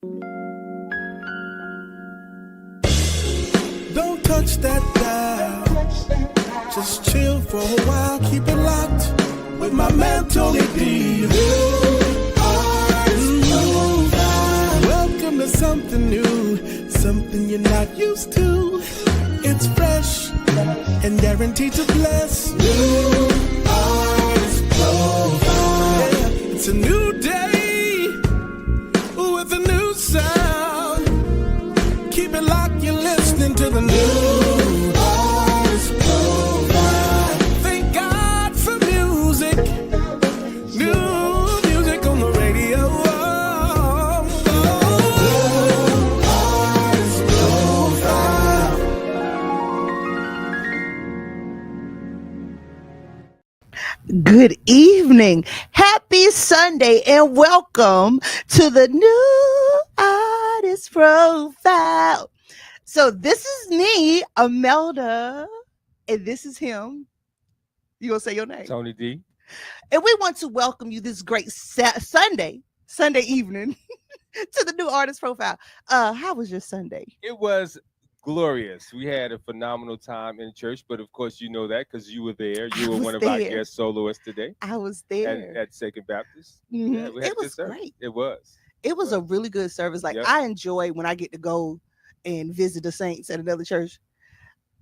Don't touch that dial. Just chill for a while. Keep it locked with my man Tony D. Welcome to something new, something you're not used to. It's fresh and guaranteed to bless. New Artist Profile. Yeah, it's a new day with a new sound. Keep it locked, you're listening to the new Artist Profile. Thank God for music. New music on the radio. Artist Profile. Good evening. Happy Sunday and welcome to the new Artist Profile. So this is me, Imelda, and this is him. You gonna say your name? Tony D. And we want to welcome you this great Sunday evening to the new Artist Profile. How was your Sunday? It was glorious. We had a phenomenal time in church, but of course you know that because you were there. You were one of our guest soloists today. I was there at Second Baptist. Mm-hmm. Yeah, we had it was great. It was. It was a really good service. Like, yep. I enjoy when I get to go and visit the saints at another church,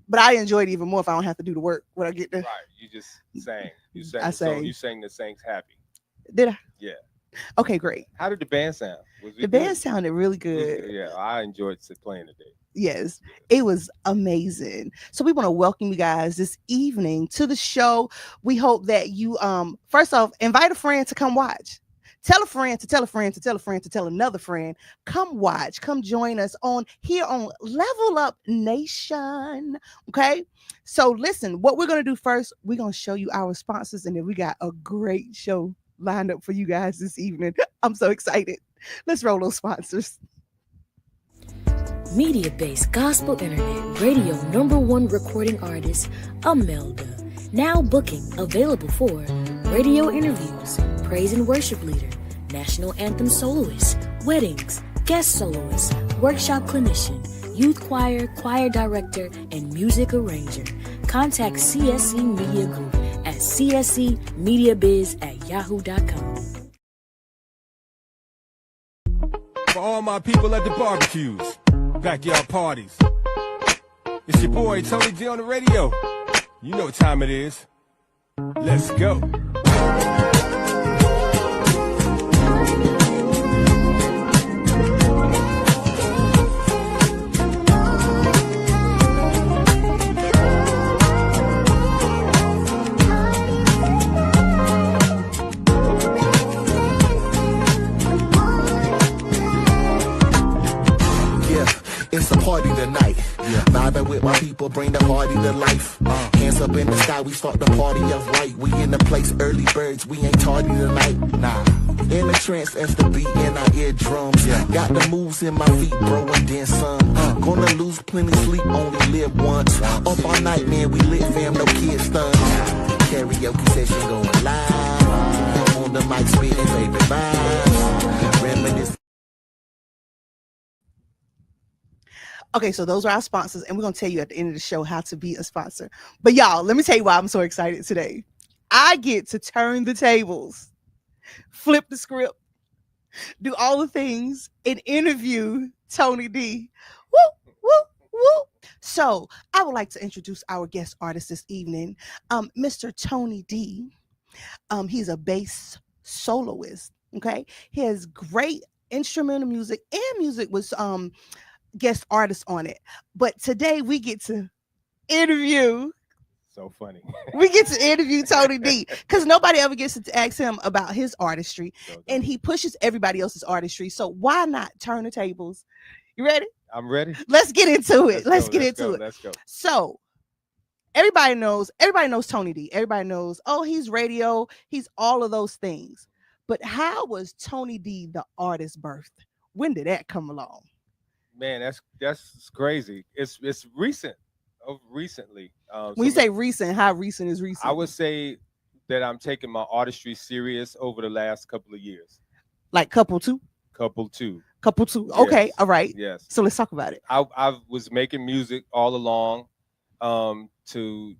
but I enjoy it even more if I don't have to do the work when I get there. Right, you just sang. You sang. I sang. You sang the saints happy. Did I? Yeah. Okay, great. How did the band sound? The band sounded really good. Yeah, I enjoyed playing today. Yes, it was amazing. So we want to welcome you guys this evening to the show. We hope that you first off invite a friend to come watch. Tell a friend to tell a friend to tell a friend to tell another friend. Come watch. Come join us here on Level Up Nation. Okay. So listen, what we're going to do first, we're going to show you our sponsors, and then we got a great show lined up for you guys this evening. I'm so excited. Let's roll those sponsors. Media-based gospel internet radio #1 recording artist, Imelda. Now booking available for radio interviews, praise and worship leader, national anthem soloist, weddings, guest soloist, workshop clinician, youth choir, choir director, and music arranger. Contact CSC Media Group at cscmediabiz@yahoo.com. For all my people at the barbecues, backyard parties, it's your boy Tony D on the radio. You know what time it is. Let's go. It's a party tonight. Vibing with my people, bring the party to life. Hands up in the sky, we start the party off right. We in the place, early birds, we ain't tardy tonight. Nah. In the trance as the beat in our eardrums. Got the moves in my feet, bro, and then some. Gonna lose plenty sleep, only live once. Up all night, man, we lit, fam, no kids stunned. Karaoke session going live. On the mic, spitting favorite vibes. Reminisce. Okay, so those are our sponsors, and we're going to tell you at the end of the show how to be a sponsor. But y'all, let me tell you why I'm so excited today. I get to turn the tables, flip the script, do all the things, and interview Tony D. Woo, woo, woo. So I would like to introduce our guest artist this evening, Mr. Tony D. He's a bass soloist, okay? He has great instrumental music, and music was guest artists on it, but today we get to interview. So funny. We get to interview Tony D because nobody ever gets to ask him about his artistry, and he pushes everybody else's artistry. So why not turn the tables? You ready? I'm ready. Let's get into it. Let's get into it. Let's go. So everybody knows Tony D. Everybody knows, oh, he's radio, he's all of those things. But how was Tony D the artist birthed? When did that come along? Man, that's crazy. It's recent. Recently. When you say recent, how recent is recent? I would say that I'm taking my artistry serious over the last couple of years. Like couple Couple two. Okay, Yes. all right. Yes. So let's talk about it. I was making music all along, to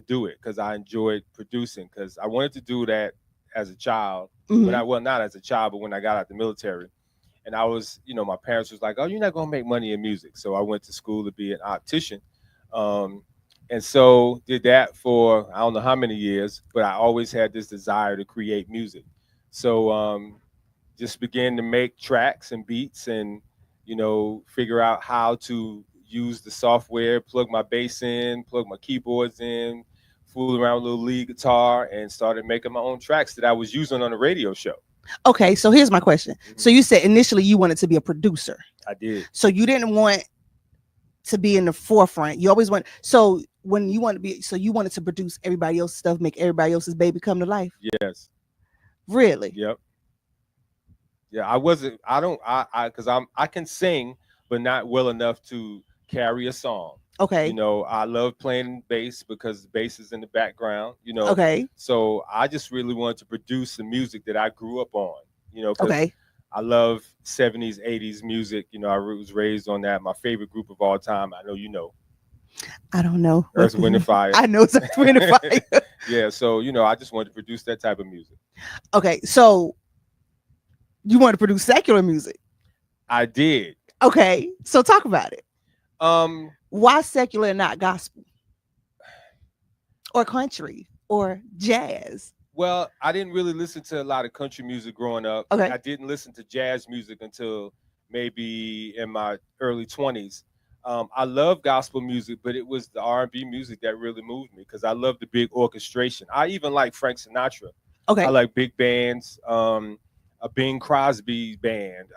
do it because I enjoyed producing, because I wanted to do that as a child. Mhm. Not as a child, but when I got out the military. And I was, my parents was like, "Oh, you're not gonna make money in music." So I went to school to be an optician, and so did that for I don't know how many years. But I always had this desire to create music. So just began to make tracks and beats, and figure out how to use the software, plug my bass in, plug my keyboards in, fool around with a little lead guitar, and started making my own tracks that I was using on a radio show. Okay, so here's my question. So you said initially you wanted to be a producer. I did. So you didn't want to be in the forefront. You always want. So when you want to be, so you wanted to produce everybody else's stuff, make everybody else's baby come to life. Yes. Really? Yep. Yeah, I wasn't. I don't. Because I can sing, but not well enough to carry a song. Okay. I love playing bass because bass is in the background. Okay. So I just really wanted to produce the music that I grew up on. Okay. I love 70s, 80s music. I was raised on that. My favorite group of all time, I know you know. I don't know. Earth, Wind, and Fire. I know it's Earth, Wind, and Fire. Yeah, so I just wanted to produce that type of music. Okay, so you want to produce secular music? I did. Okay, so talk about it. Why secular and not gospel? Or country or jazz? Well, I didn't really listen to a lot of country music growing up. Okay. I didn't listen to jazz music until maybe in my early 20s. I love gospel music, but it was the R&B music that really moved me because I love the big orchestration. I even like Frank Sinatra. Okay. I like big bands, a Bing Crosby band,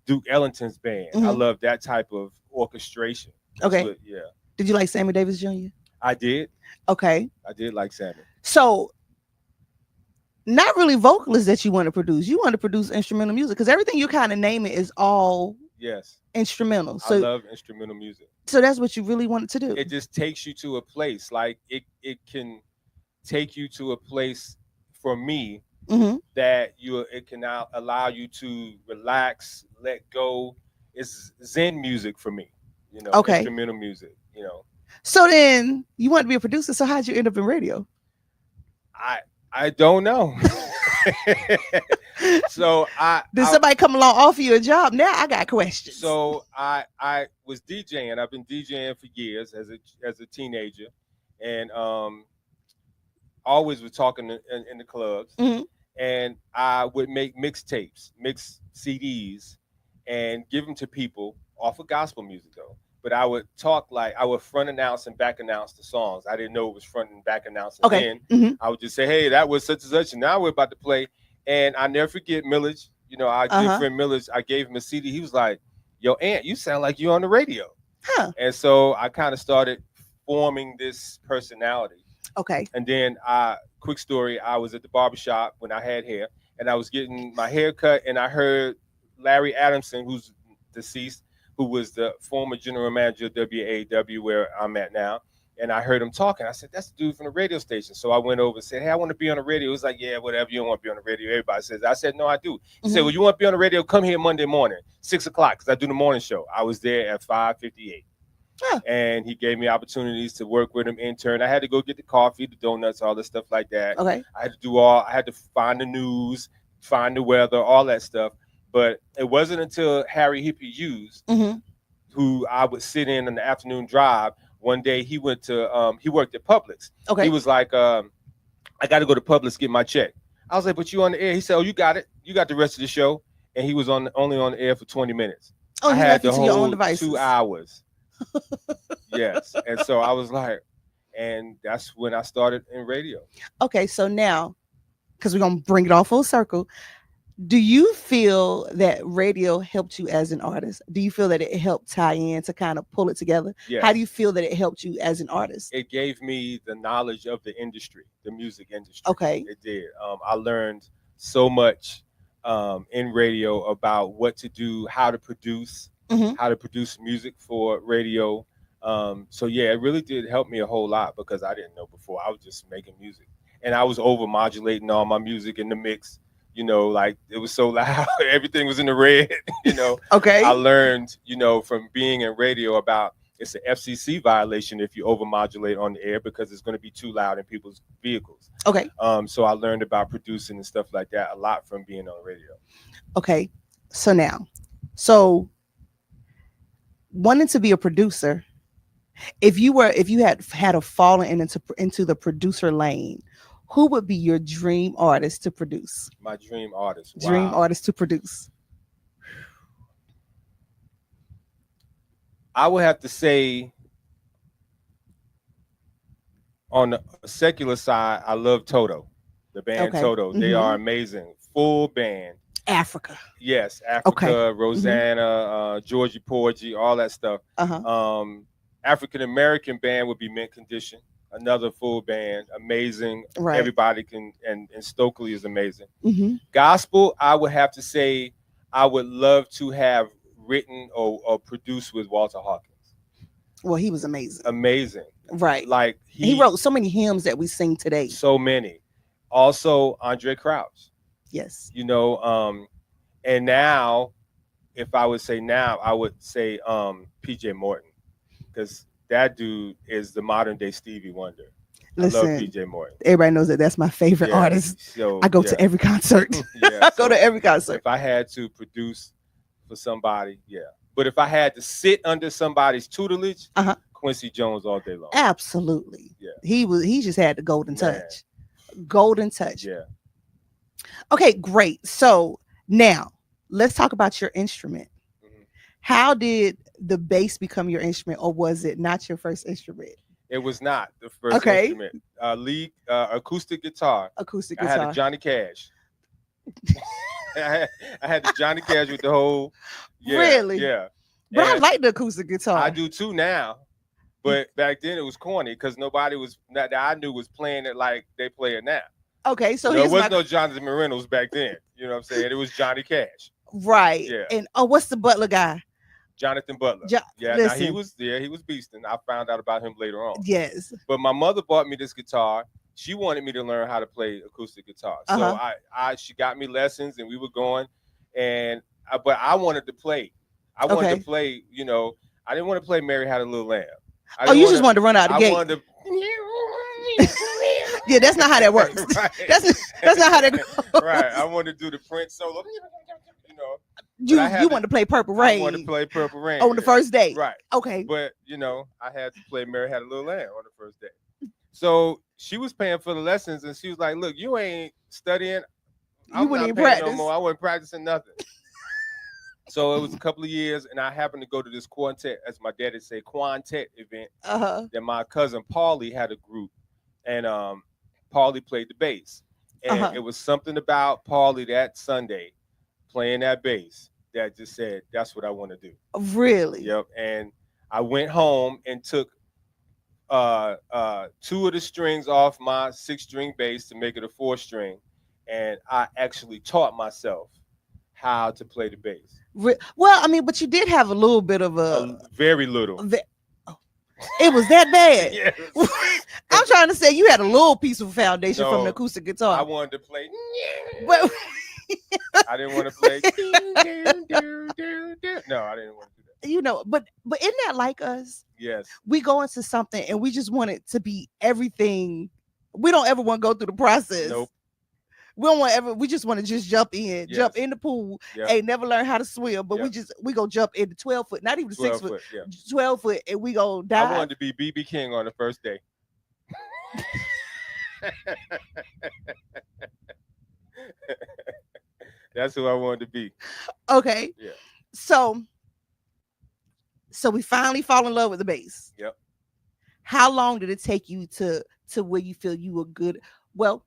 Duke Ellington's band. I love that type of orchestration. Okay. Yeah. Did you like Sammy Davis Jr.? I did. Okay. I did like Sammy. So, not really vocalists that you want to produce. You want to produce instrumental music because everything you kind of name it is all instrumental. So I love instrumental music. So that's what you really wanted to do. It just takes you to a place. Like it can take you to a place for me that it can now allow you to relax, let go. It's Zen music for me. Instrumental music. So then you want to be a producer. So how'd you end up in radio? I don't know. So did somebody come along offer you a job? Now I got questions. So I was DJing. I've been DJing for years as a teenager, and always was talking in the clubs. And I would make mixtapes, mix CDs, and give them to people off of gospel music though. But I would talk like I would front announce and back announce the songs. I didn't know it was front and back announcing. Okay. Then I would just say, "Hey, that was such and such," and now we're about to play. And I never forget Millage. Our good friend Millage. I gave him a CD. He was like, "Yo, Aunt, you sound like you're on the radio." Huh. And so I kind of started forming this personality. Okay. And then, quick story, I was at the barbershop when I had hair, and I was getting my hair cut, and I heard Larry Adamson, who's deceased, who was the former general manager of WAW, where I'm at now. And I heard him talking. I said, "That's the dude from the radio station." So I went over and said, "Hey, I want to be on the radio." He was like, "Yeah, whatever. You don't want to be on the radio." Everybody says. I said, "No, I do." He said, "Well, you want to be on the radio? Come here Monday morning, 6 o'clock, because I do the morning show." I was there at 5:58. And he gave me opportunities to work with him, intern. I had to go get the coffee, the donuts, all the stuff like that. Okay. I had to find the news, find the weather, all that stuff. But it wasn't until Harry Hippie Hughes, who I would sit in on the afternoon drive. One day he went to he worked at Publix. Okay. He was like, "I got to go to Publix, get my check." I was like, "But you on the air?" He said, "Oh, you got it. You got the rest of the show." And he was only on the air for 20 minutes. Oh, I he had left the you to your own whole devices. 2 hours. Yes. And so I was like, and that's when I started in radio. Okay, so now, because we're gonna bring it all full circle, do you feel that radio helped you as an artist? Do you feel that it helped tie in to kind of pull it together? Yes. How do you feel that it helped you as an artist? It gave me the knowledge of the industry, the music industry. Okay. It did. I learned so much in radio about what to do, how to produce, how to produce music for radio. So yeah, it really did help me a whole lot because I didn't know before. I was just making music, and I was over modulating all my music in the mix. You know, like it was so loud, everything was in the red. You know, Okay. I learned, you know, from being in radio about it's an FCC violation if you overmodulate on the air because it's going to be too loud in people's vehicles. Okay. So I learned about producing and stuff like that a lot from being on the radio. Okay. So wanting to be a producer, if you had a fallen into the producer lane, who would be your dream artist to produce? My dream artist. Wow. Dream artist to produce. I would have to say on the secular side, I love Toto, the band Okay. Toto. They are amazing. Full band. Africa. Yes, Africa, Okay. Rosanna, Georgie Porgy, all that stuff. African American band would be Mint Condition, another full band, amazing. Right. Everybody can, and Stokely is amazing. Mm-hmm. Gospel, I would have to say, I would love to have written or produced with Walter Hawkins. Well, he was amazing. Amazing. Right. Like he wrote so many hymns that we sing today. So many. Also, Andre Crouch. Yes. You know, and now, if I would say now, I would say PJ Morton, because that dude is the modern day Stevie Wonder. Listen, I love PJ Morton. Everybody knows that that's my favorite artist. So, I go to every concert. I go to every concert. If I had to produce for somebody, but if I had to sit under somebody's tutelage, Quincy Jones all day long. Absolutely. Yeah. He just had the golden touch. Golden touch. Yeah. Okay, great. So now let's talk about your instrument. Mm-hmm. How did the bass become your instrument, or was it not your first instrument? It was not the first instrument. Lead acoustic guitar. Acoustic I guitar. had a Johnny Cash. I had the Johnny Cash with the whole. Yeah, really? Yeah. But I like the acoustic guitar. I do too now. But back then it was corny because nobody that I knew was playing it like they play it now. Okay, so there was no Jonathan Reynolds back then. You know what I'm saying? It was Johnny Cash. Right. Yeah. And what's the Butler guy? Jonathan Butler. Now he was beasting. I found out about him later on. Yes. But my mother bought me this guitar. She wanted me to learn how to play acoustic guitar. So she got me lessons and we were going, but I wanted to play. I wanted to play, you know, I didn't want to play Mary Had a Little Lamb. You just wanted to run out of the gate. Wanted to yeah, that's not how that works. Right. That's not how that goes. Right. I wanted to do the Prince solo. You know. You wanted to play Purple Rain. I wanted to play Purple Rain. On the first day. Right. Okay. But, you know, I had to play Mary Had a Little Lamb on the first day. So she was paying for the lessons and she was like, look, you ain't studying. I'm not paying no more. I wasn't practicing nothing. So it was a couple of years, and I happened to go to this quartet, as my daddy say, quintet event. That my cousin Paulie had a group, and Paulie played the bass. And it was something about Paulie that Sunday playing that bass that just said, that's what I want to do. Really? Yep. And I went home and took 2 of the strings off my 6-string bass to make it a 4-string, and I actually taught myself how to play the bass. Well, I mean, but you did have a little bit of a very little. It was that bad. Yes. I'm trying to say you had a little piece of foundation from the acoustic guitar. I wanted to play. But I didn't want to play. No, I didn't want to do that. You know, but isn't that like us? Yes. We go into something and we just want it to be everything. We don't ever want to go through the process. Nope. We just want to just jump in the pool. Ain't never learn how to swim, but we go jump in the 12 foot, not even 6 foot, 12 foot, and we go dive. I wanted to be BB King on the first day. That's who I wanted to be. Okay. Yeah. So we finally fall in love with the bass. Yep. How long did it take you to where you feel you were good? Well,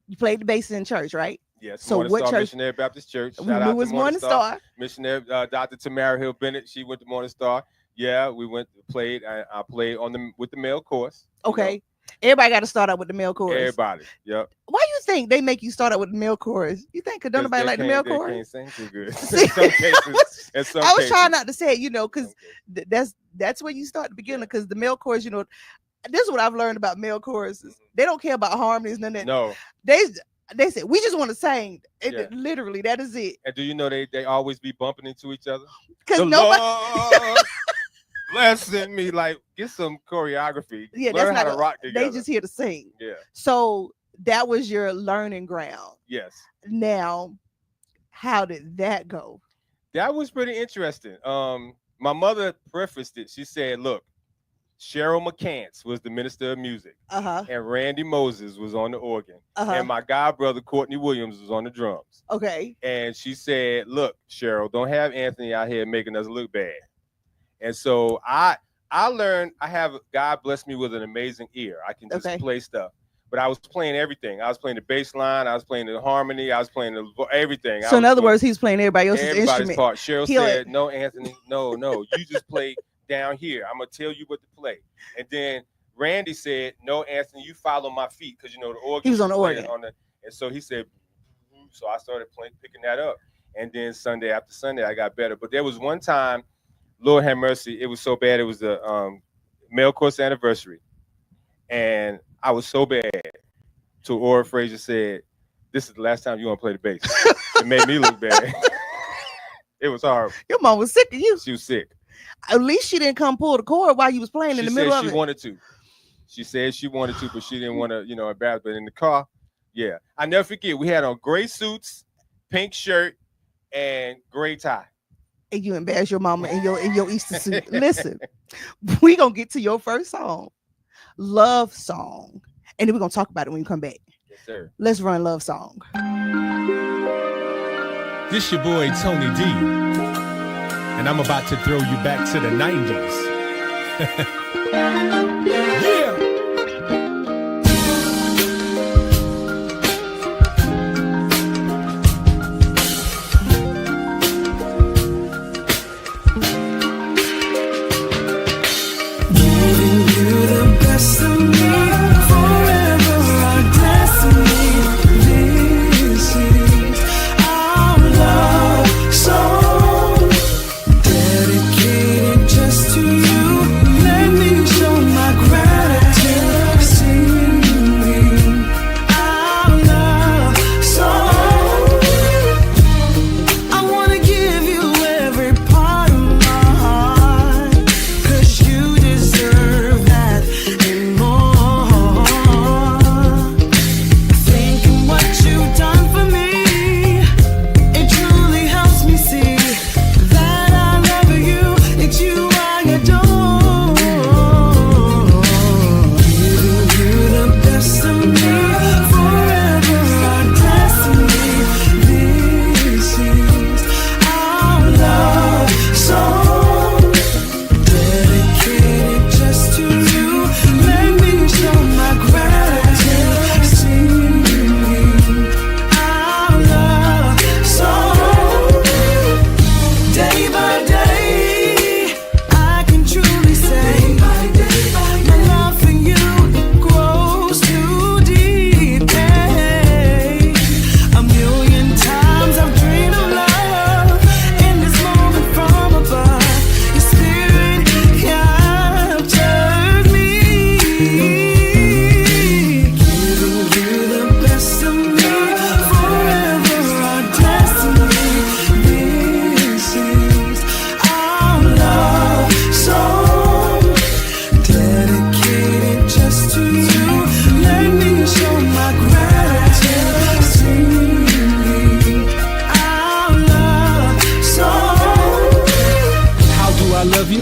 you played the bass in church, right? Yes. So what church? Missionary Baptist Church. Shout out to Morning Star. Missionary Dr. Tamara Hill Bennett. She went to Morning Star. Yeah, we played. I played with the male chorus. Okay. You know? Everybody got to start out with the male chorus. Everybody. Yep. Why you think they make you start out with the male chorus? You think don't nobody like the male chorus? They can't sing too good. In some I was cases. trying not to say it, you know, because that's where you start the beginning. Because the male chorus, you know, this is what I've learned about male choruses. They don't care about harmonies, none of that. No. They said, we just want to sing. Yeah. Literally, that is it. And do you know they always be bumping into each other? Because The nobody. Lord blessing me. Like, get some choreography. Yeah, Learn that's how not. to rock together. They just here to sing. Yeah. So that was your learning ground. Yes. Now, how did that go? That was pretty interesting. My mother prefaced it. She said, look, Cheryl McCants was the minister of music, and Randy Moses was on the organ, and my god brother Courtney Williams was on the drums. Okay. And she said, look, Cheryl, don't have Anthony out here making us look bad. And so I learned, God blessed me with an amazing ear. I can just play stuff. But I was playing everything. I was playing the bass line. I was playing the harmony. I was playing everything. So in other words, he's playing everybody else's instrument. Part. Cheryl said, no, Anthony, no. You just play down here. I'm going to tell you what to play. And then Randy said, no, Anthony, you follow my feet. Because, the organ. He was on the organ. And so he said, so I started picking that up. And then Sunday after Sunday, I got better. But there was one time, Lord have mercy, it was so bad. It was the male course anniversary. And I was so bad. So Ora Frazier said, this is the last time you want to play the bass. It made me look bad. It was horrible. Your mom was sick of you. She was sick. At least she didn't come pull the cord while you was playing in the middle of it. She wanted to. She said she wanted to, but she didn't want to, embarrass. But in the car, yeah. I never forget, we had on gray suits, pink shirt, and gray tie. And you embarrass your mama in your Easter suit. Listen, we gonna get to your first song, Love Song, and then we're gonna talk about it when you come back. Yes, sir. Let's run Love Song. This your boy Tony D, and I'm about to throw you back to the 90s. Yeah.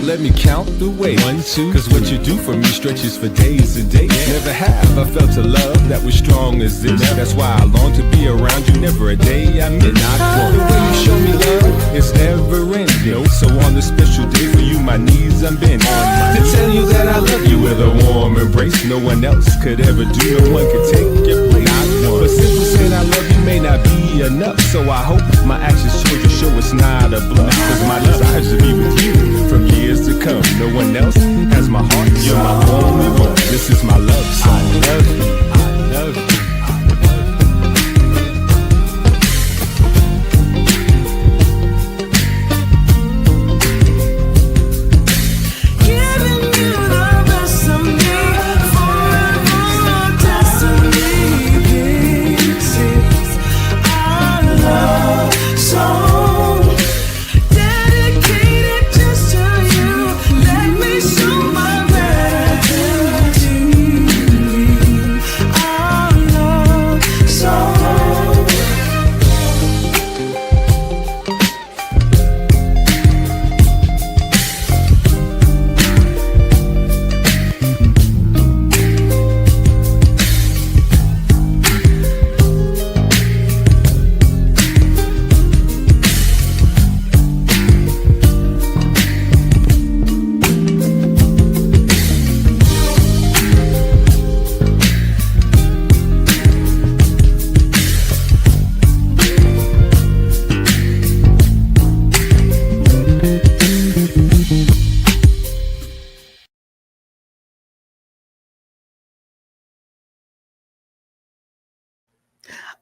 Let me count the way. 1, 2, cause what you do for me stretches for days and days. Never have I felt a love that was strong as this. That's why I long to be around you. Never a day I miss. The way you show me love is never ending. So on this special day for you, my knees I'm bending. To tell you that I love you with a warm embrace. No one else could ever do. No one could take your place. But simple saying I love you may not be enough. So I hope my actions show you show it's not a bluff. Cause my desire is to be with you from years to come. No one else has my heart. You're my only one. This is my love song. I love you. I love you.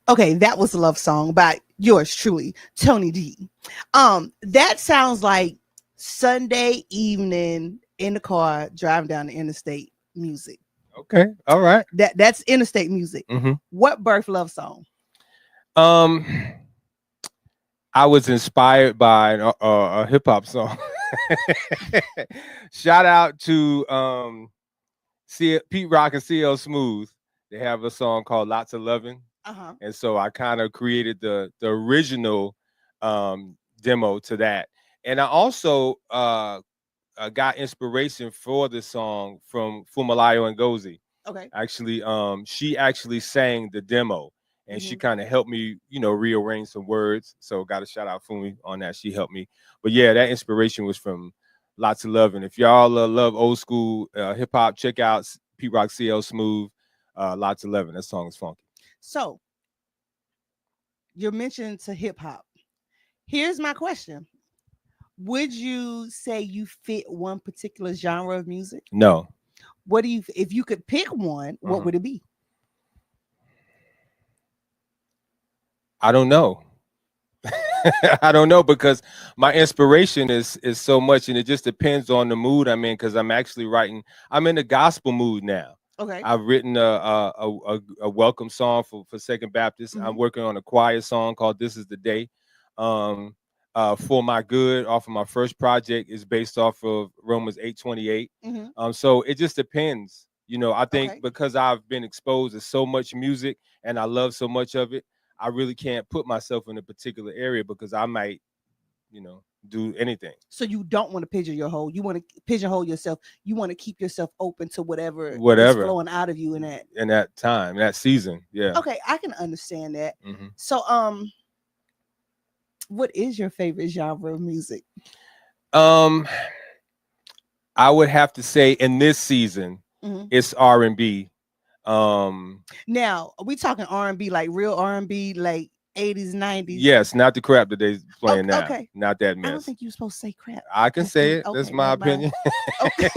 Okay, that was a love song by yours truly, Tony D. That sounds like Sunday evening in the car driving down the interstate music. Okay, all right. That's interstate music. Mm-hmm. What birth love song? I was inspired by a hip hop song. Shout out to Pete Rock and CL Smooth. They have a song called "Lots of Lovin'," and so I kind of created the original demo to that. And I also got inspiration for the song from Fumalayo Ngozi. Okay. Actually, she actually sang the demo, and she kind of helped me, rearrange some words. So got a shout out Fumi on that. She helped me. But yeah, that inspiration was from Lots of Love. And if y'all love old school hip hop, check out Pete Rock, CL Smooth, Lots of Love. That song is funky. So you're mentioned to hip hop. Here's my question. Would you say you fit one particular genre of music? No. What do you, if you could pick one, what would it be? I don't know. I don't know, because my inspiration is so much, and it just depends on the mood I'm in, because I'm actually writing. I'm in the gospel mood now. Okay. I've written a welcome song for Second Baptist. I'm working on a choir song called "This Is the Day." For My Good, off of my first project, is based off of Romans 8:28. So it just depends. I think because I've been exposed to so much music and I love so much of it, I really can't put myself in a particular area, because I might, do anything. So you don't want to pigeonhole. You want to pigeonhole yourself. You want to keep yourself open to whatever is flowing out of you in that time, that season. Yeah. Okay, I can understand that. So what is your favorite genre of music? I would have to say in this season, it's R&B. Now, are we talking R&B, like real R&B, like 80s, 90s? Yes, not the crap that they're playing now. Okay. Not that mess. I don't think you're supposed to say crap. I can say it. That's my opinion. Okay.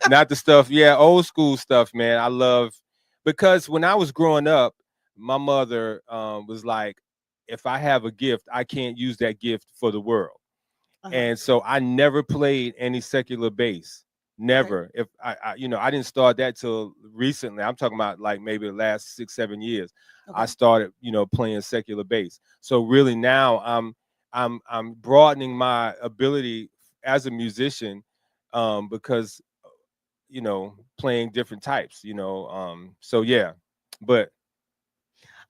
Not the stuff. Yeah, old school stuff, man. I love, because when I was growing up, my mother was like, if I have a gift, I can't use that gift for the world. And so I never played any secular bass. Never. If I didn't start that till recently. I'm talking about like maybe the last 6-7 years. I started, playing secular bass. So really now I'm broadening my ability as a musician, because playing different types. So yeah, but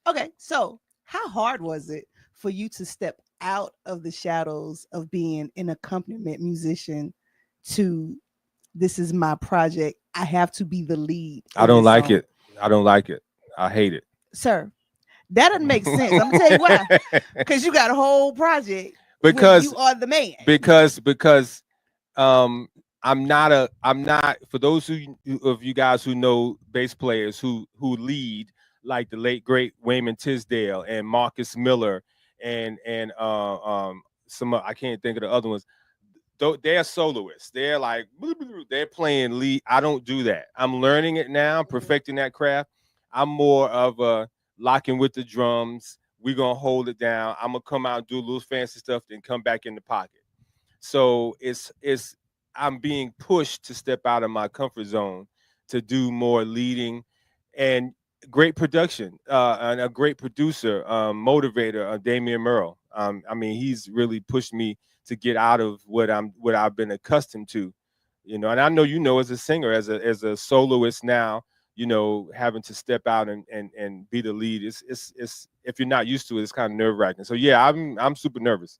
okay. So how hard was it for you to step out of the shadows of being an accompaniment musician to, this is my project, I have to be the lead? I don't like it. I don't like it. I hate it. Sir, that doesn't make sense. I'm gonna tell you why. Because you got a whole project. Because you are the man. Because I'm not, for those of you guys who know bass players who lead, like the late great Wayman Tisdale and Marcus Miller and some, I can't think of the other ones. They're soloists. They're like, they're playing lead. I don't do that. I'm learning it now, perfecting that craft. I'm more of a locking with the drums. We're gonna hold it down. I'm gonna come out and do a little fancy stuff, then come back in the pocket. So I'm being pushed to step out of my comfort zone to do more leading and great production, and a great producer, motivator, Damian Merle. I mean, he's really pushed me to get out of what I've been accustomed to, and I know, as a singer, as a soloist now, having to step out and be the lead. It's if you're not used to it, it's kind of nerve-wracking. So yeah, I'm super nervous.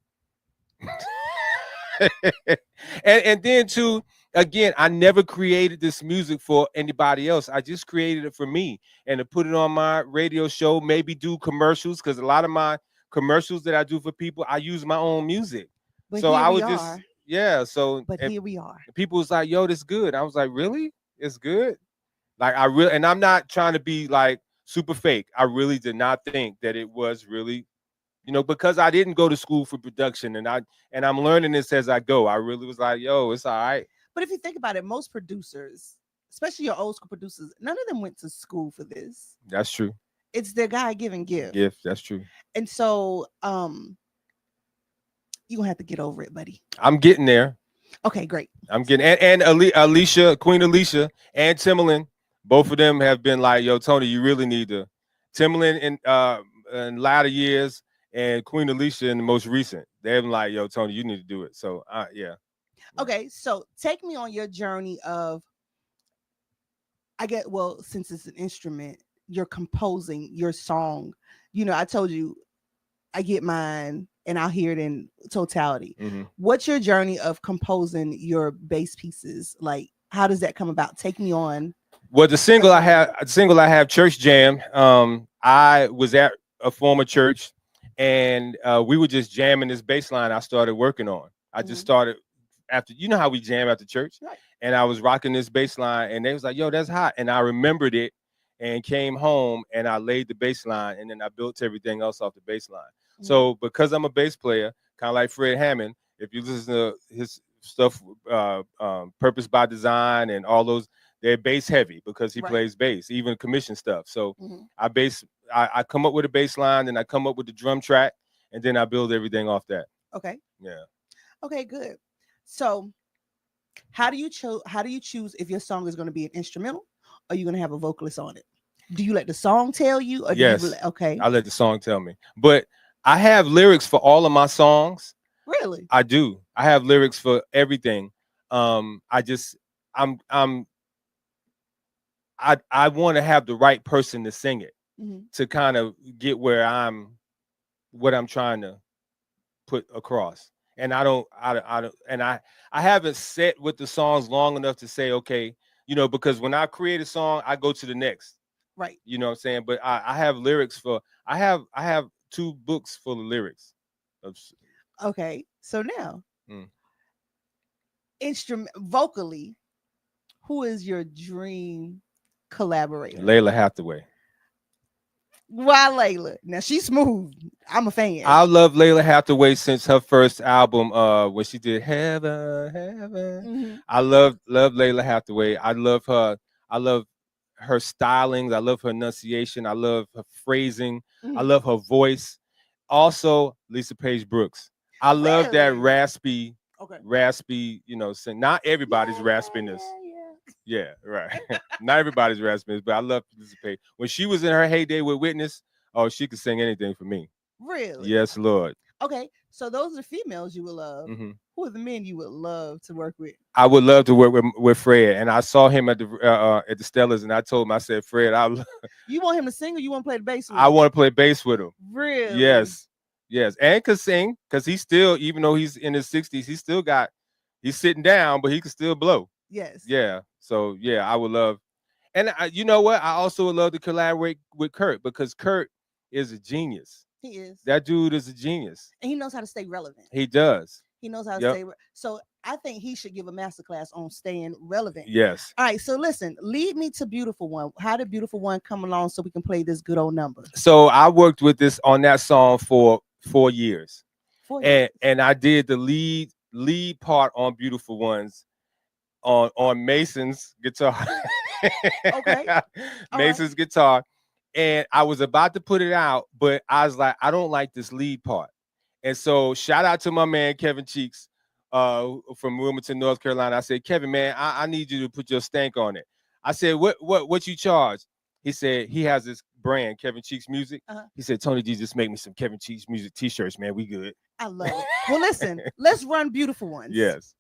and then too, again, I never created this music for anybody else. I just created it for me and to put it on my radio show, maybe do commercials, because a lot of my commercials that I do for people, I use my own music. But so here I was we just are. Yeah. So But here we are. People was like, yo, this good. I was like, really? It's good? Like, and I'm not trying to be like super fake. I really did not think that it was really, because I didn't go to school for production, and I'm learning this as I go. I really was like, yo, it's all right. But if you think about it, most producers, especially your old school producers, none of them went to school for this. That's true. It's their God-given gift. Gift, that's true. And so you're gonna have to get over it, buddy. I'm getting there. Okay, great. I'm getting and Alicia, Queen Alicia, and Timbaland, both of them have been like, yo, Tony, you really need to. Timbaland in latter years and Queen Alicia in the most recent. They've been like, yo, Tony, you need to do it. So yeah. Okay, so take me on your journey of, since it's an instrument, you're composing your song. You know, I told you I get mine and I'll hear it in totality. Mm-hmm. What's your journey of composing your bass pieces? Like, how does that come about? Take me on. Well, the single I have, Church Jam. I was at a former church, and we were just jamming this bass line I started working on. I just started after, you know how we jam after church, right. And I was rocking this bass line, and they was like, "Yo, that's hot," and I remembered it, and came home and I laid the bass line, and then I built everything else off the bass line. Mm-hmm. So because I'm a bass player, kind of like Fred Hammond, if you listen to his stuff, Purpose by Design and all those. They're bass heavy because he plays bass, even commission stuff. So I come up with a bass line, then I come up with the drum track, and then I build everything off that. Okay. Yeah. Okay, good. So how do you choose if your song is going to be an instrumental or you're going to have a vocalist on it? Do you let the song tell you? Or yes. Do you okay. I let the song tell me. But I have lyrics for all of my songs. Really? I do. I have lyrics for everything. I want to have the right person to sing it to kind of get what I'm trying to put across. And I haven't set with the songs long enough to say, okay, you know, because when I create a song, I go to the next. Right. You know what I'm saying? But I have lyrics I have 2 books full of lyrics. Okay. So now vocally, who is your dream collaborator? Layla Hathaway. Why Layla? Now she's smooth. I'm a fan. I love Layla Hathaway since her first album, when she did Heaven. Mm-hmm. I love Layla Hathaway. I love her. I love her stylings. I love her enunciation. I love her phrasing. Mm-hmm. I love her voice. Also, Lisa Page Brooks. I love that raspy, you know, sing. Not everybody's raspiness. Yeah, right. Not everybody's raspiness, but I love Lisa Page. When she was in her heyday with Witness, oh, she could sing anything for me. Really? Yes, Lord. Okay, so those are females you would love. Mm-hmm. Who are the men you would love to work with? I would love to work with Fred, and I saw him at the Stellars, and I told him, I said, Fred, you want him to sing, or you want to play the bass with him? I want to play bass with him. Really? Yes, and could sing because he's still, even though he's in his 60s, he's sitting down, but he can still blow. Yes. Yeah. So yeah, I would love, and you know what? I also would love to collaborate with Kurt because Kurt is a genius. He is. That dude is a genius, and he knows how to stay relevant. He does. He knows how to stay. So I think he should give a masterclass on staying relevant. Yes. All right. So listen, lead me to Beautiful One. How did Beautiful One come along so we can play this good old number? So I worked with on that song for 4 years. 4 years. And I did the lead part on Beautiful Ones on Mason's guitar. Okay. Mason's guitar. And I was about to put it out, but I was like, I don't like this lead part. And so shout out to my man, Kevin Cheeks, from Wilmington, North Carolina. I said, Kevin, man, I need you to put your stank on it. I said, what you charge? He said, he has this brand, Kevin Cheeks Music. He said, Tony G, just make me some Kevin Cheeks Music t-shirts, man. We good. I love it. Well, listen, let's run Beautiful Ones. Yes.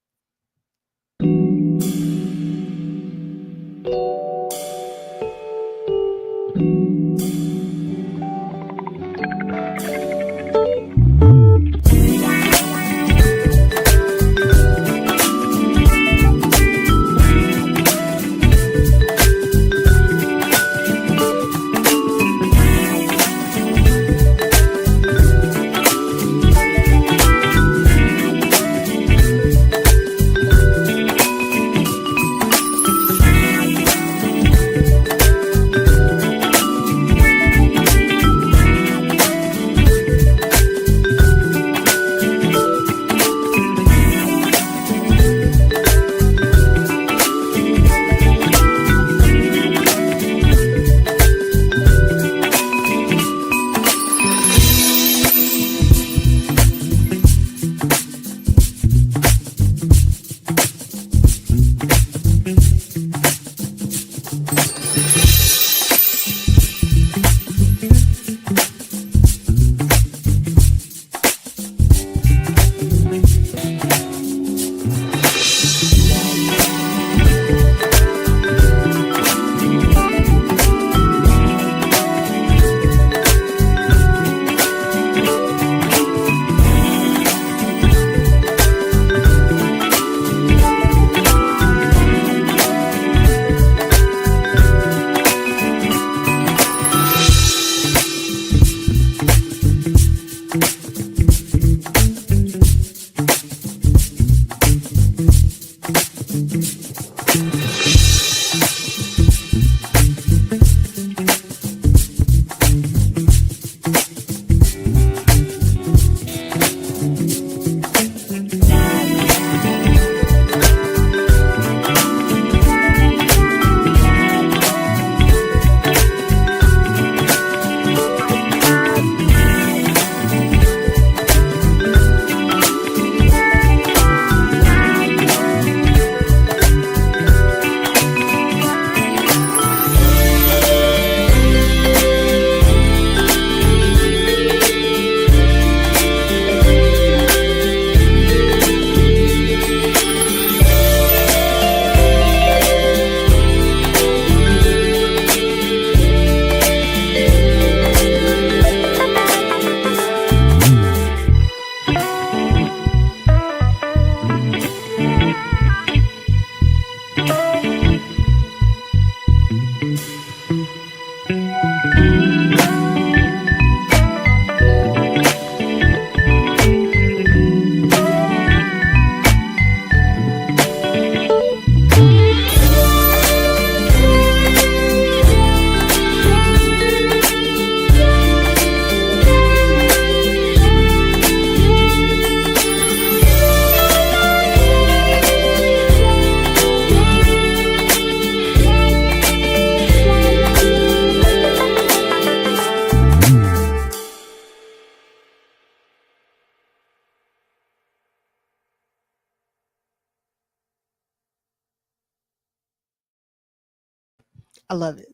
I love it.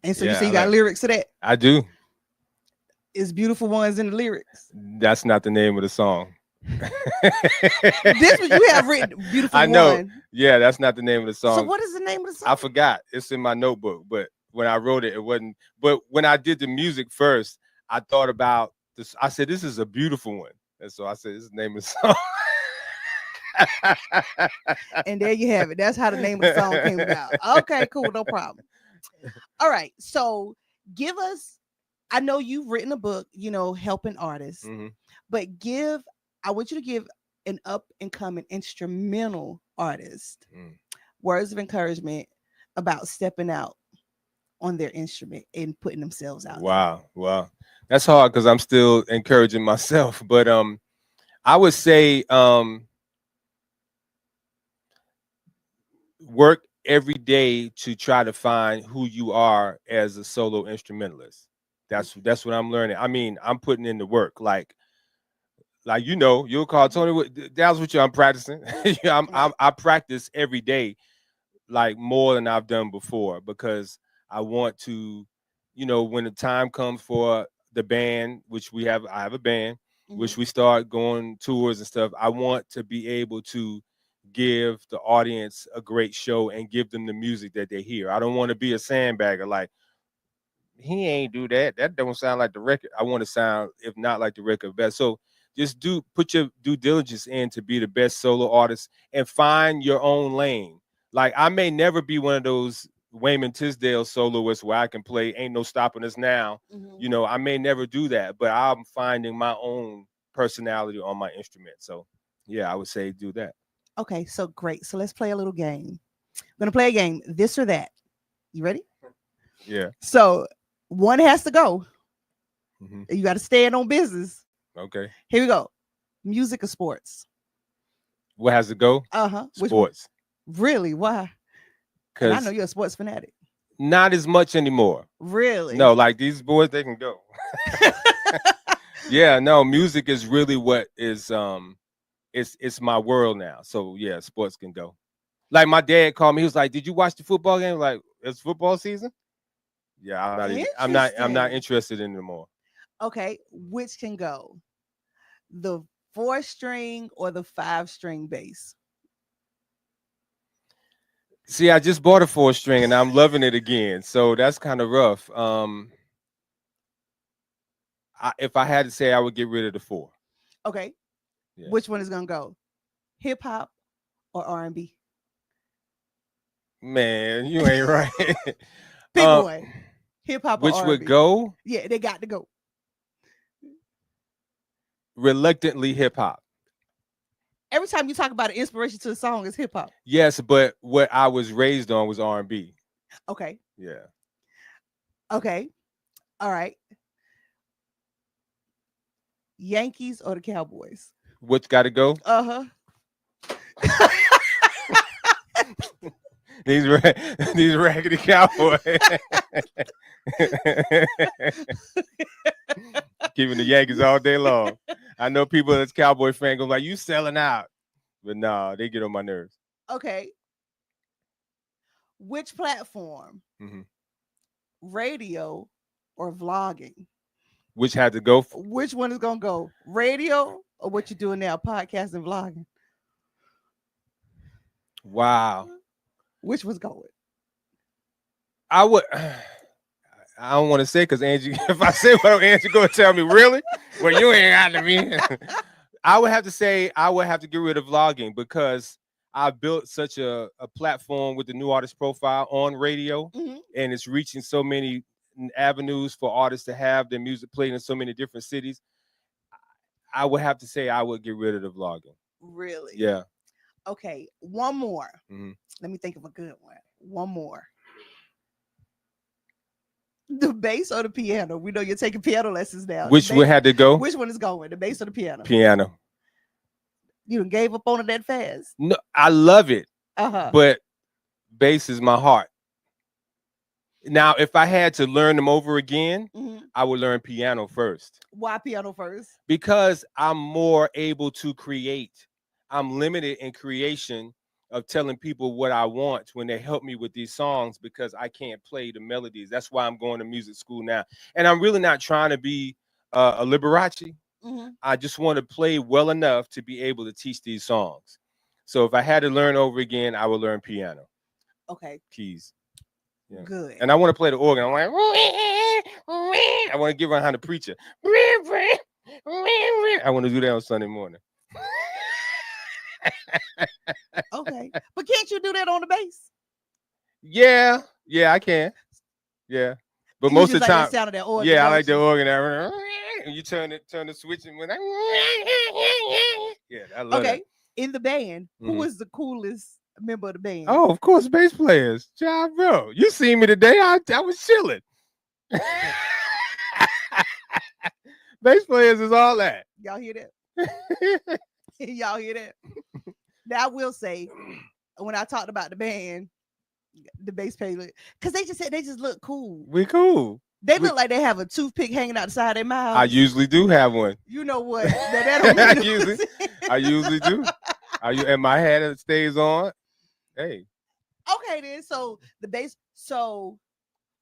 And so you Yeah, say you I got like- lyrics to that. I do. It's beautiful ones in the lyrics. That's not the name of the song. This one you have written beautiful I know. one. Yeah, that's not the name of the song. So what is the name of the song? I forgot. It's in my notebook, but when I wrote it, it wasn't. But when I did the music first, I thought about this. I said, "This is a beautiful one," and so I said, "This is the name of the song." And there you have it. That's how the name of the song came about. Okay, cool, no problem. All right, so give us. I know you've written a book, helping artists, Mhm. but I want you to give an up and coming instrumental artist words of encouragement about stepping out on their instrument and putting themselves out. Wow. That's hard because I'm still encouraging myself. But I would say work every day to try to find who you are as a solo instrumentalist. That's what I'm learning. I mean, I'm putting in the work. Like you'll call Tony. That's what I'm practicing. I practice every day, like more than I've done before, because I want to, when the time comes for the band, which I have a band, which we start going tours and stuff. I want to be able to give the audience a great show and give them the music that they hear. I don't want to be a sandbagger. Like, he ain't do that. That don't sound like the record. I want to sound, if not like the record, best. So just put your due diligence in to be the best solo artist and find your own lane. Like, I may never be one of those Wayman Tisdale soloists where I can play Ain't No Stopping Us Now. I may never do that, but I'm finding my own personality on my instrument. So yeah, I would say do that. Okay, so great. So let's play a little game. I'm gonna play a game, this or that. You ready? Yeah. So one has to go. You got to stand on business. Okay. Here we go. Music or sports? What has to go? Sports. Really? Why? And I know you're a sports fanatic. Not as much anymore. Really? No, like these boys, they can go. Yeah, no, music is really what is it's my world now. So yeah, sports can go. Like, my dad called me, he was like, "Did you watch the football game?" Like, it's football season? Yeah, I'm not interested in it anymore. Okay, which can go? The 4-string or the 5-string bass? See, I just bought a 4-string and I'm loving it again. So that's kind of rough. If I had to say, I would get rid of the 4. Okay. Yeah. Which one is gonna go? Hip hop or R&B? Man, you ain't right. Pick one. Hip hop or which R&B? would go? Yeah, they got to go. Reluctantly hip hop. Every time you talk about an inspiration to a song, it's hip hop. Yes, but what I was raised on was R&B. Okay. Yeah. Okay. All right. Yankees or the Cowboys? What's got to go? These raggedy Cowboys. Keeping the Yankees all day long. I know people that's Cowboy fan go like, "You selling out," but nah, they get on my nerves. Okay. Which platform? Radio or vlogging? Which had to go? Which one is gonna go? Radio or what you're doing now, podcast and vlogging? Wow. Which was going? I don't want to say, because Angee, if I say what Angee gonna tell me, really? Well, you ain't got to me. I would have to say I would have to get rid of vlogging, because I built such a platform with the New Artist Profile on radio, and it's reaching so many avenues for artists to have their music played in so many different cities. I would have to say I would get rid of the vlogging. Really? Yeah. Okay, one more. Let me think of a good one. One more. The bass or the piano? We know you're taking piano lessons now. Which one had to go? Which one is going? The bass or the piano? Piano. You gave up on it that fast? No, I love it. But bass is my heart. Now, if I had to learn them over again, I would learn piano first. Why piano first? Because I'm more able to create. I'm limited in creation of telling people what I want when they help me with these songs, because I can't play the melodies. That's why I'm going to music school now. And I'm really not trying to be a Liberace. Mm-hmm. I just want to play well enough to be able to teach these songs. So if I had to learn over again, I would learn piano. Okay. Keys. Yeah. Good. And I want to play the organ. I'm like, I want to get behind the preacher. I want to do that on Sunday morning. Okay. But can't you do that on the bass? Yeah, I can. Yeah. But You most just of the like time, the sound of that organ, yeah, I don't like the you? organ. And you turn the switch and when yeah, I love Okay. that. In the band, who Mhm. was the coolest member of the band? Oh, of course, bass players. John, bro. You see me today. I was chilling. Bass players is all that. Y'all hear that? Y'all hear that? Now I will say, when I talked about the band, the bass player, because they just said they just look cool. We cool. They look like they have a toothpick hanging out the side of their mouth. I usually do have one. You know what? That don't I mean usually do. And my hat stays on. Hey. Okay, then. So the bass. So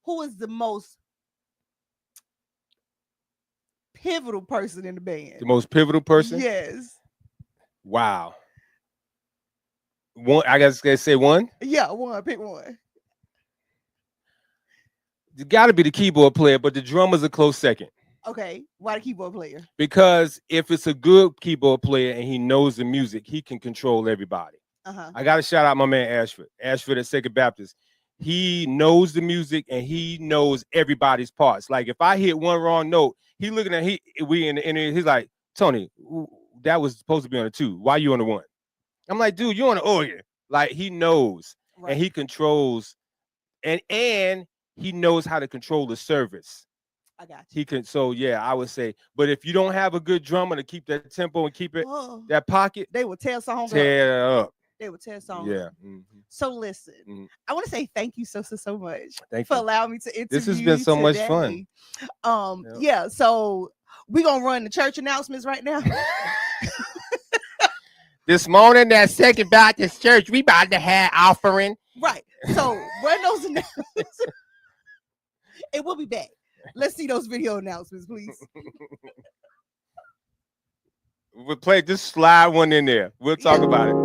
who is the most pivotal person in the band? The most pivotal person? Yes. Wow. One, I guess say one. Yeah, one. Pick one. It got to be the keyboard player, but the drummer's a close second. Okay. Why the keyboard player? Because if it's a good keyboard player and he knows the music, he can control everybody. Uh-huh. I got to shout out my man Ashford at Second Baptist. He knows the music and he knows everybody's parts. Like if I hit one wrong note, he looking at he's like, Tony, that was supposed to be on the 2. Why you on the 1? I'm like, dude, you're on the organ. Like he knows Right. and he controls and he knows how to control the service. I got you. He can. So yeah, I would say. But if you don't have a good drummer to keep that tempo and keep it that pocket, They will tear songs tear up. They will tear songs Yeah. up. Mhm. So listen, Mhm. I want to say thank you so much Thank for you. allowing me to interview. This has been so much fun. Yep. Yeah. So we're gonna run the church announcements right now. This morning at Second Baptist Church, we about to have offering. Right. So run those announcements. And we'll be back. Let's see those video announcements, please. We'll play. Just slide one in there. We'll talk about it.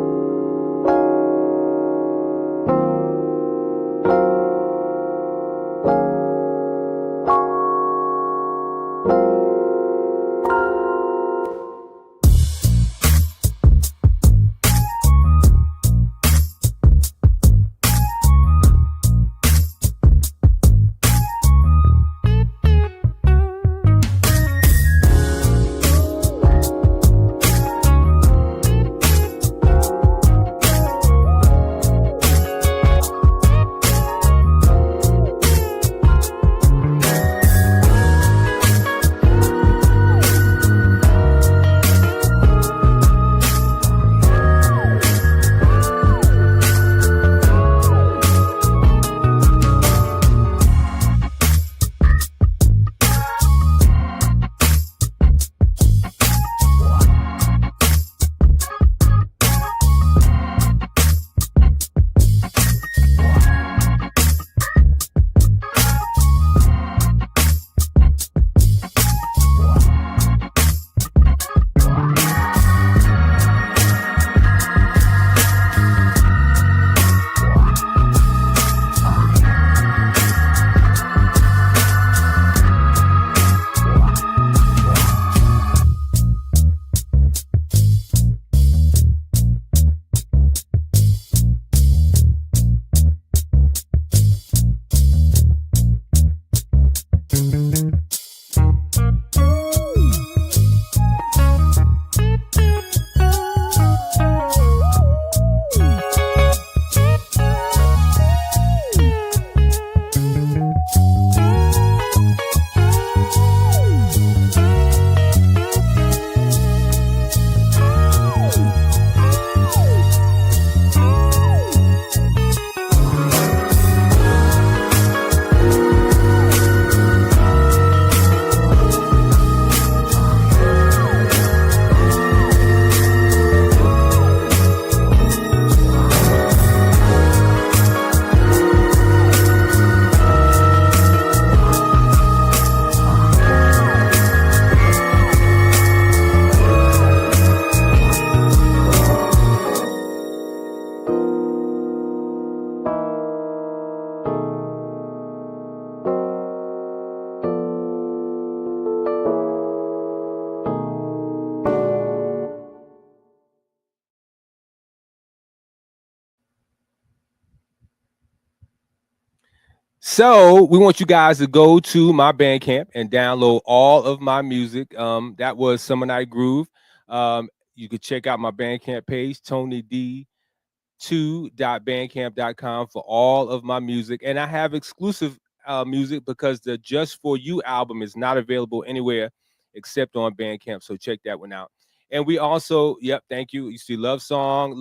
So we want you guys to go to my Bandcamp and download all of my music. That was Summer Night Groove. You could check out my Bandcamp page, TonyD2.bandcamp.com, for all of my music. And I have exclusive music because the Just For You album is not available anywhere except on Bandcamp. So check that one out. And we also, thank you. You see Love Song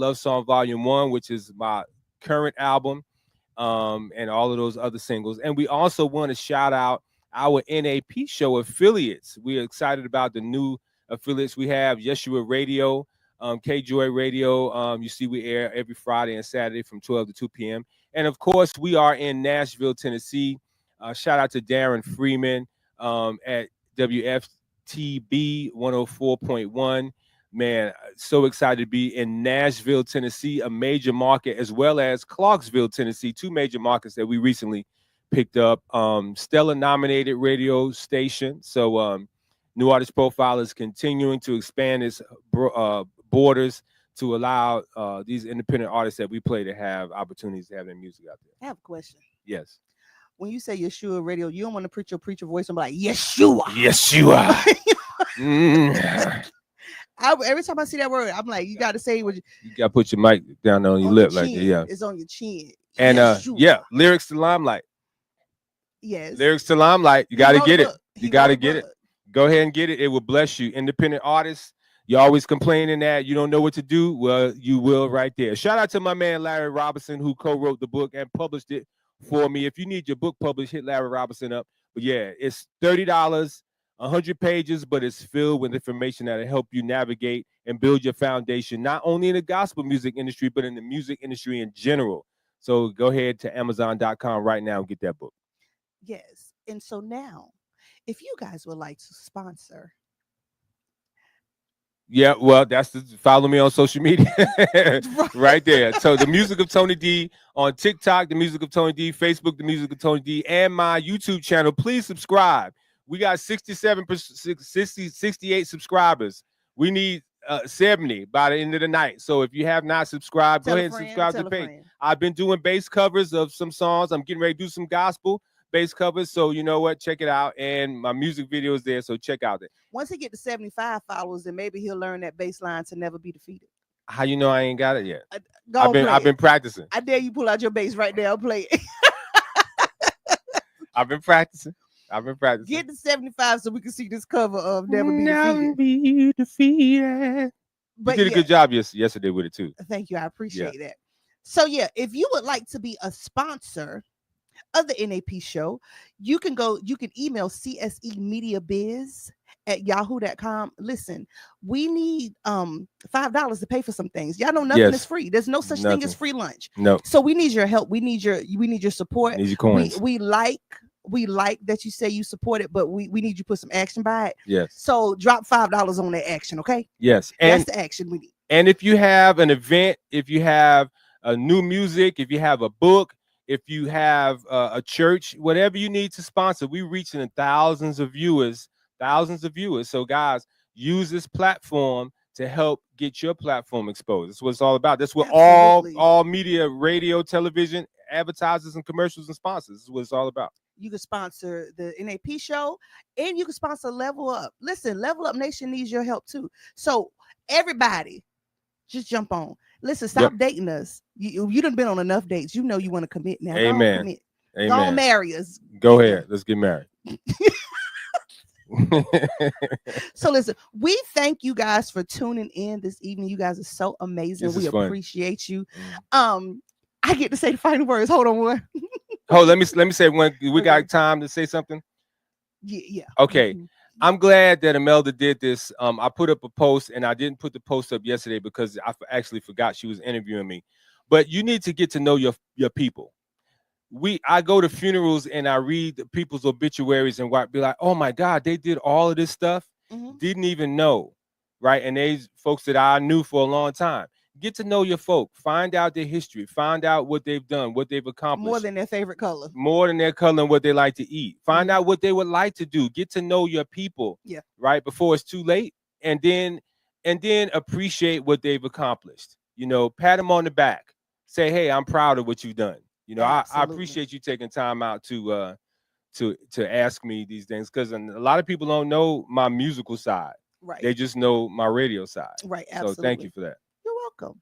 Volume 1, which is my current album. And all of those other singles. And we also want to shout out our NAP show affiliates. We're excited about the new affiliates we have. Yeshua Radio, K-Joy Radio. You see we air every Friday and Saturday from 12 to 2 p.m. And of course, we are in Nashville, Tennessee. Shout out to Darren Freeman at WFTB 104.1. Man, so excited to be in Nashville, Tennessee, a major market, as well as Clarksville, Tennessee, two major markets that we recently picked up. Stellar nominated radio station. So New Artist Profile is continuing to expand its borders to allow these independent artists that we play to have opportunities to have their music out there. I have a question. Yes. When you say Yeshua Radio, you don't want to put your preacher voice and be like, Yeshua. Yeshua. Every time I see that word, I'm like, you got to say what you got to put your mic down on your lip like that. Yeah. It's on your chin. And lyrics to Limelight. Yes. Lyrics to Limelight. You got to get it. You got to get it. book. Go ahead and get it. It will bless you. Independent artists, you always complaining that you don't know what to do. Well, you will right there. Shout out to my man, Larry Robinson, who co-wrote the book and published it for me. If you need your book published, hit Larry Robinson up. But yeah, it's $30. 100 pages, but it's filled with information that'll help you navigate and build your foundation, not only in the gospel music industry, but in the music industry in general. So go ahead to Amazon.com right now and get that book. Yes. And so now, if you guys would like to sponsor. Yeah, well, follow me on social media right there. So the Music of Tony D on TikTok, the Music of Tony D, Facebook, the Music of Tony D, and my YouTube channel. Please subscribe. We got 68 subscribers. We need 70 by the end of the night. So if you have not subscribed, go ahead and subscribe to the page. I've been doing bass covers of some songs. I'm getting ready to do some gospel bass covers. So you know what? Check it out. And my music video is there. So check out it. Once he get to 75 followers, then maybe he'll learn that bass line to never be defeated. How you know I ain't got it yet? I've been practicing. I dare you pull out your bass right now and play it. I've been practicing. Get to 75 so we can see this cover of Never Be Defeated. But you did a good job yesterday with it too. Thank you. I appreciate that. So if you would like to be a sponsor of the NAP show, you can email csemediabiz@yahoo.com. Listen, we need $5 to pay for some things. Y'all know nothing is free. There's no such thing as free lunch. No. So we need your help. We need your support. Need your coins. We like that you say you support it, but we need you to put some action by it. Yes. So drop $5 on that action, okay? Yes. And that's the action we need. And if you have an event, if you have a new music, if you have a book, if you have a church, whatever you need to sponsor, we're reaching thousands of viewers. So guys, use this platform to help get your platform exposed. That's what it's all about. That's what all media, radio, television, advertisers and commercials and sponsors. This is what it's all about. You can sponsor the NAP show and you can sponsor Level Up. Listen, Level Up Nation needs your help too. So everybody, just jump on. Listen, stop dating us. You done been on enough dates. You know you want to commit now. Amen. Don't marry us. Go ahead. Let's get married. So listen, we thank you guys for tuning in this evening. You guys are so amazing. We appreciate you. I get to say the final words. Hold on one. Let me say one. We got time to say something. Yeah. Okay. I'm glad that Imelda did this. I put up a post and I didn't put the post up yesterday because I actually forgot she was interviewing me. But you need to get to know your people. I go to funerals and I read the people's obituaries and be like, oh my God, they did all of this stuff. Didn't even know. Right. And they folks that I knew for a long time. Get to know your folk. Find out their history. Find out what they've done, what they've accomplished. More than their favorite color. More than their color and what they like to eat. Find out what they would like to do. Get to know your people. Yeah. Right before it's too late. And then appreciate what they've accomplished. You know, pat them on the back. Say, hey, I'm proud of what you've done. You know, I Absolutely. appreciate you taking time out to ask me these things, because a lot of people don't know my musical side. Right. They just know my radio side. Right. Absolutely. So thank you for that. You're welcome.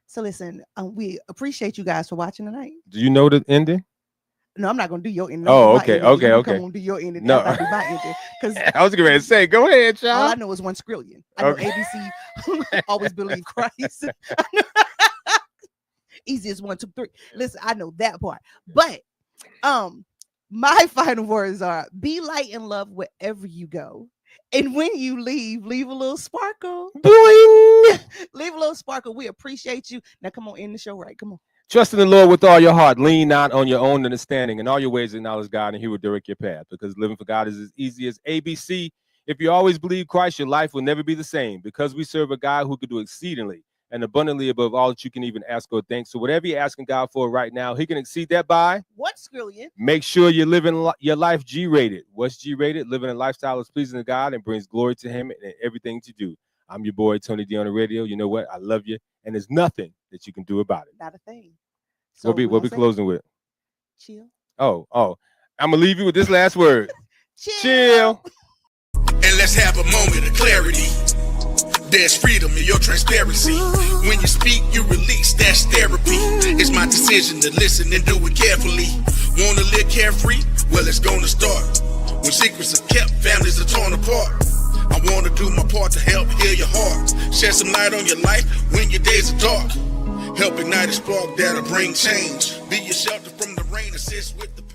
So listen, we appreciate you guys for watching tonight. Do you know the ending? No, I'm not gonna do your ending. Oh, okay, okay, okay. Come on, do your ending. No. No, do my ending. Because I was going to say, go ahead, all I child. know is 1 skrillion. I know Okay. ABC always believe Christ. Easiest 1, 2, 3. Listen, I know that part. But my final words are: be light and love wherever you go. And when you leave a little sparkle. Boing. Leave a little sparkle. We appreciate you. Now come on, end the show right. Come on. Trust in the Lord with all your heart. Lean not on your own understanding. In all your ways acknowledge God, and he will direct your path. Because living for God is as easy as ABC. If you always believe Christ, your life will never be the same. Because we serve a God who can do exceedingly and abundantly above all that you can even ask or think. So whatever you're asking God for right now, he can exceed that by 1 skrillion. Make sure you're living your life G-rated. What's G-rated? Living a lifestyle that's pleasing to God and brings glory to him in everything that you do. I'm your boy, Tony D on the radio. You know what? I love you. And there's nothing that you can do about it. Not a thing. So we'll be closing with? Chill. Oh. I'm going to leave you with this last word. Chill. And let's have a moment of clarity. There's freedom in your transparency. When you speak, you release. That's therapy. It's my decision to listen and do it carefully. Wanna live carefree? Well, it's gonna start. When secrets are kept, families are torn apart. I wanna do my part to help heal your heart. Shed some light on your life when your days are dark. Help ignite a spark that'll bring change. Be your shelter from the rain, assist with the pain.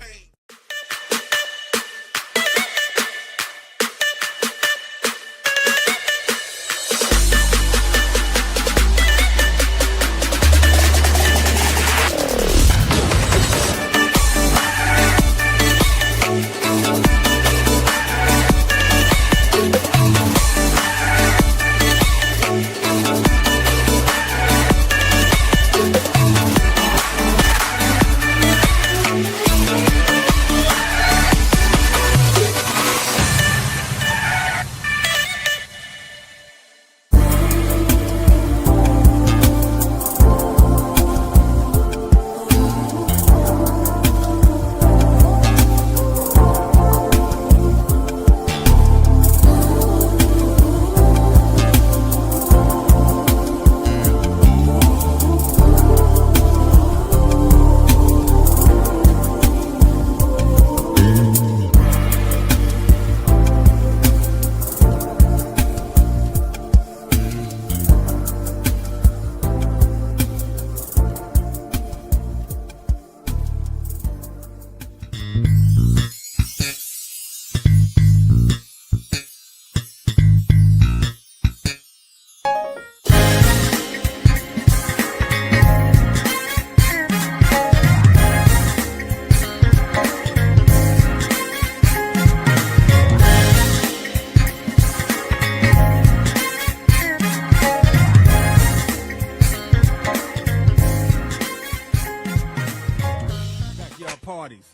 Parties.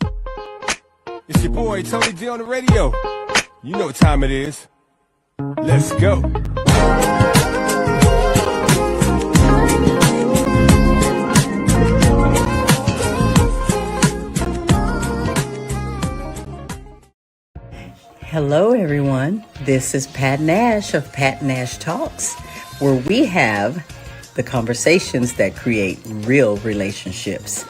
It's your boy Tony D on the radio. You know what time it is. Let's go. Hello, everyone. This is Pat Nash of Pat Nash Talks, where we have the conversations that create real relationships.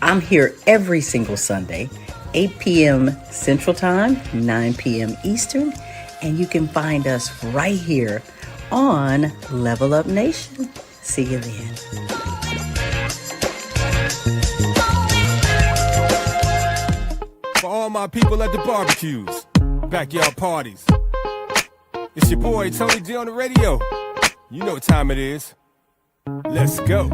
I'm here every single Sunday, 8 p.m. Central Time, 9 p.m. Eastern, and you can find us right here on Level Up Nation. See you then. For all my people at the barbecues, backyard parties, it's your boy Tony D on the radio. You know what time it is. Let's go.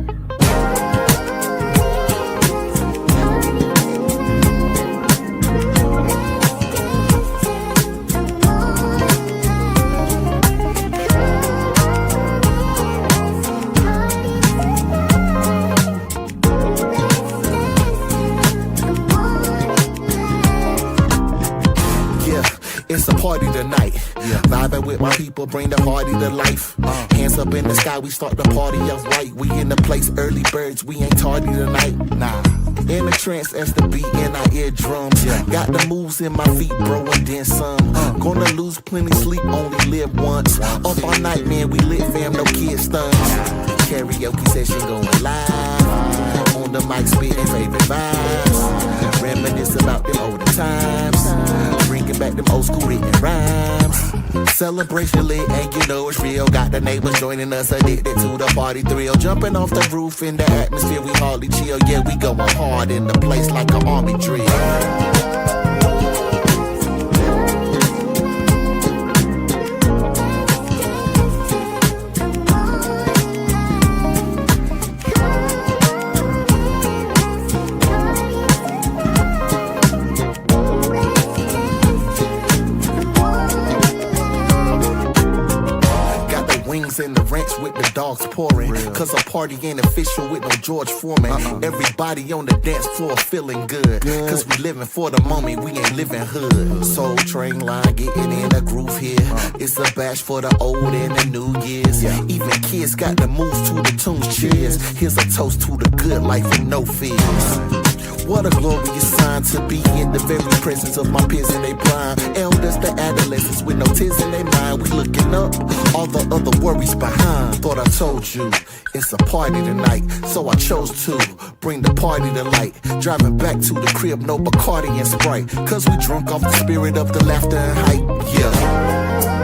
It's a party tonight. Vibing with my people, bring the party to life. Hands up in the sky, we start the party off right. We in the place, early birds, we ain't tardy tonight. Nah. In a trance as the beat in our eardrums. Got the moves in my feet, bro, and then some. Gonna lose plenty sleep, only live once. Up all night, man, we lit, fam, no kids stunts. Karaoke session going live. On the mic, spitting favorite vibes. Reminisce about them older times. Bringing back them old school written rhymes. Celebration lit, and you know it's real. Got the neighbors joining us, addicted to the party thrill. Jumping off the roof in the atmosphere, we hardly chill. Yeah, we going hard in the place like an army drill. In the ranks with the dogs pouring. Cause a party ain't official with no George Foreman. Everybody on the dance floor feeling good. Cause we living for the moment, we ain't living hood. Soul Train line getting in a groove here. It's a bash for the old and the new years. Even kids got the moves to the tunes. Cheers. Here's a toast to the good life with no fears. What a glorious sign to be in the very presence of my peers in their prime. Elders, the adolescents with no tears in their mind. We looking up, all the other worries behind. Thought I told you, it's a party tonight. So I chose to bring the party to light. Driving back to the crib, no Bacardi and Sprite. Cause we drunk off the spirit of the laughter and hype, yeah.